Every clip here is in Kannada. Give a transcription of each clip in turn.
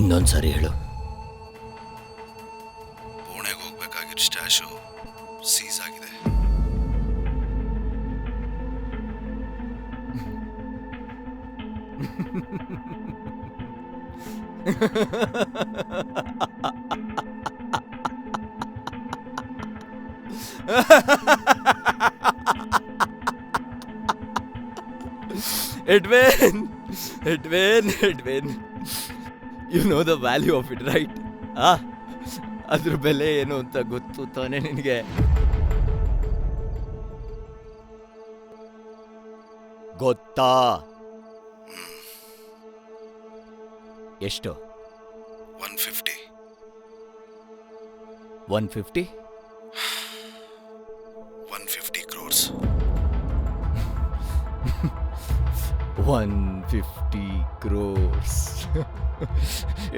ಇನ್ನೊಂದ್ಸರಿ ಹೇಳು. ಪುಣೆಗೆ ಹೋಗ್ಬೇಕಾಗಿರೋ ಸ್ಟ್ಯಾಶು ಸೀಸ್ ಆಗಿದೆ. ಎಡ್ವೇನ್, you know the value of it, right? ಅದ್ರ ಬೆಲೆ ಏನು ಅಂತ ಗೊತ್ತು ತಾನೆ ನಿನಗೆ? ಗೊತ್ತಾ? ಎಷ್ಟು? 150. 150? 150 crores. 150 crores.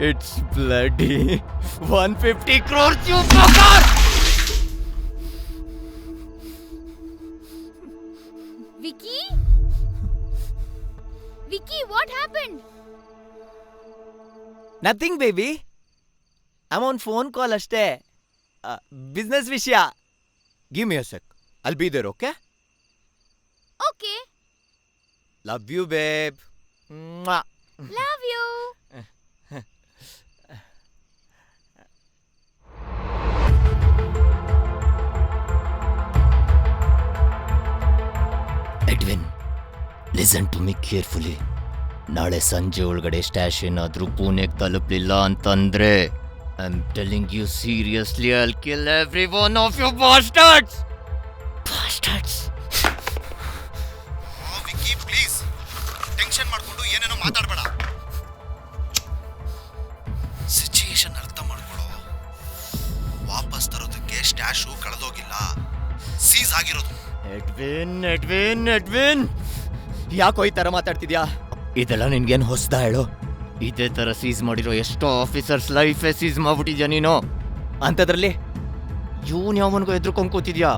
It's bloody 150 crores, you fucker! Vicky, what happened? Nothing, baby. I'm on phone call ಅಷ್ಟೇ. Business ವಿಷಯ. Give me a sec. I'll be there, okay? Okay. Love you, babe. Mwah. Love you. Edwin, listen to me carefully. ನಾಳೆ ಸಂಜೆ ಒಳಗಡೆ ಸ್ಟ್ಯಾಶ್ ಏನಾದರೂ ಪುಣೆಗೆ ತಲುಪಲಿಲ್ಲ ಅಂತಂದ್ರೆ I am telling you seriously, I will kill every one of you bastards. Vicky, please tension ಮಾಡ್ಕೊಂಡು ಏನೇನೋ ಮಾತಾಡಬೇಡ. ಸಿಚುಯೇಷನ್ ಅರ್ಥ ಮಾಡ್ಕೊಳ್ಳೋ. ವಾಪಸ್ ತರೋದಕ್ಕೆ ಸ್ಟ್ಯಾಶು ಕಳೆದೋಗಿಲ್ಲ, ಸೀಸ್ ಆಗಿರೋದು. ಎಡ್ವಿನ್, ಯಾಕೋ ಈ ಥರ ಮಾತಾಡ್ತಿದ್ಯಾ? ಇದೆಲ್ಲ ನಿನ್ಗೇನು ಹೊಸ್ದಾ ಹೇಳು? ಇದೇ ಥರ ಸೀಸ್ ಮಾಡಿರೋ ಎಷ್ಟೋ ಆಫೀಸರ್ಸ್ ಲೈಫೇ ಸೀಸ್ ಮಾಡ್ಬಿಟ್ಟಿದ್ಯಾ ನೀನು. ಅಂಥದ್ರಲ್ಲಿ ಇವನು ಯಾವನಿಗೂ ಎದ್ರುಕೊಂಡು ಕೂತಿದ್ಯಾ?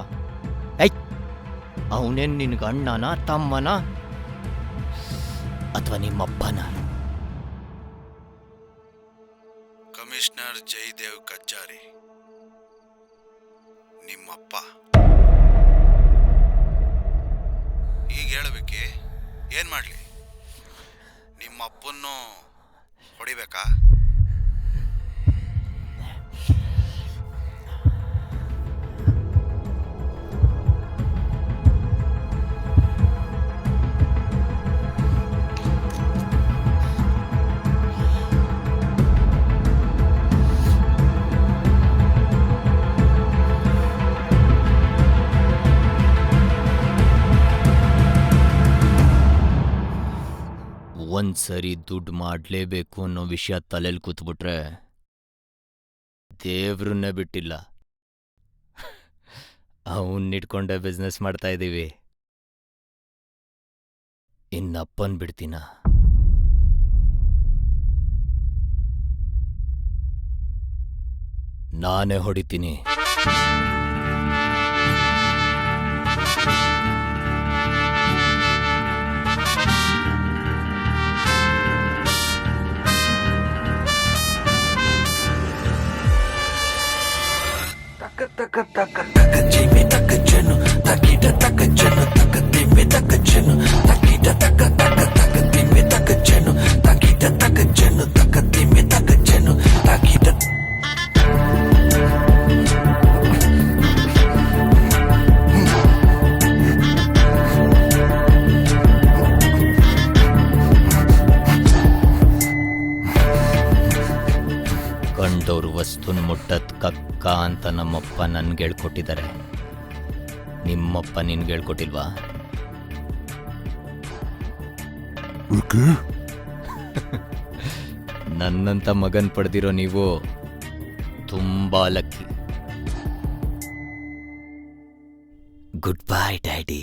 ಅವನೇನು ನಿನ್ಗೆ ಅಣ್ಣನ, ತಮ್ಮನ, ಅಥವಾ ನಿಮ್ಮಪ್ಪನ? ಕಮಿಷನರ್ ಜಯದೇವ್ ಕಚ್ಚಾರಿ, ನಿಮ್ಮಪ್ಪ. ಈಗ ಹೇಳಬೇಕಿ, ಏನ್ ಮಾಡ್ಲಿ? ನಿಮ್ಮಪ್ಪನ್ನು ಹೊಡಿಬೇಕಾ? ಒಂದ್ಸರಿ ದುಡ್ಡು ಮಾಡಲೇಬೇಕು ಅನ್ನೋ ವಿಷಯ ತಲೆಯಲ್ಲಿ ಕೂತ್ಬಿಟ್ರೆ ದೇವ್ರನ್ನೇ ಬಿಟ್ಟಿಲ್ಲ. ಅವನ್ನಿಟ್ಕೊಂಡೆ ಬಿಸ್ನೆಸ್ ಮಾಡ್ತಾ ಇದ್ದೀವಿ. ಇನ್ನಪ್ಪನ್ ಬಿಡ್ತೀನ? ನಾನೇ ಹೊಡಿತೀನಿ. ಕಂಡವ್ರ ವಸ್ತುನ್ ಮುಟ್ಟತ್ ಕಕ್ಕ ಅಂತ ನಮ್ಮಪ್ಪ ನನ್ಗೆ ಹೇಳ್ಕೊಟ್ಟಿದ್ದಾರೆ. ನಿಮ್ಮಪ್ಪ ನಿನ್ಗೆ ಹೇಳ್ಕೊಟ್ಟಿಲ್ವಾ? ನನ್ನಂತ ಮಗನ್ ಪಡೆದಿರೋ ನೀವು ತುಂಬಾ ಲಕ್ಕಿ. Good bye daddy.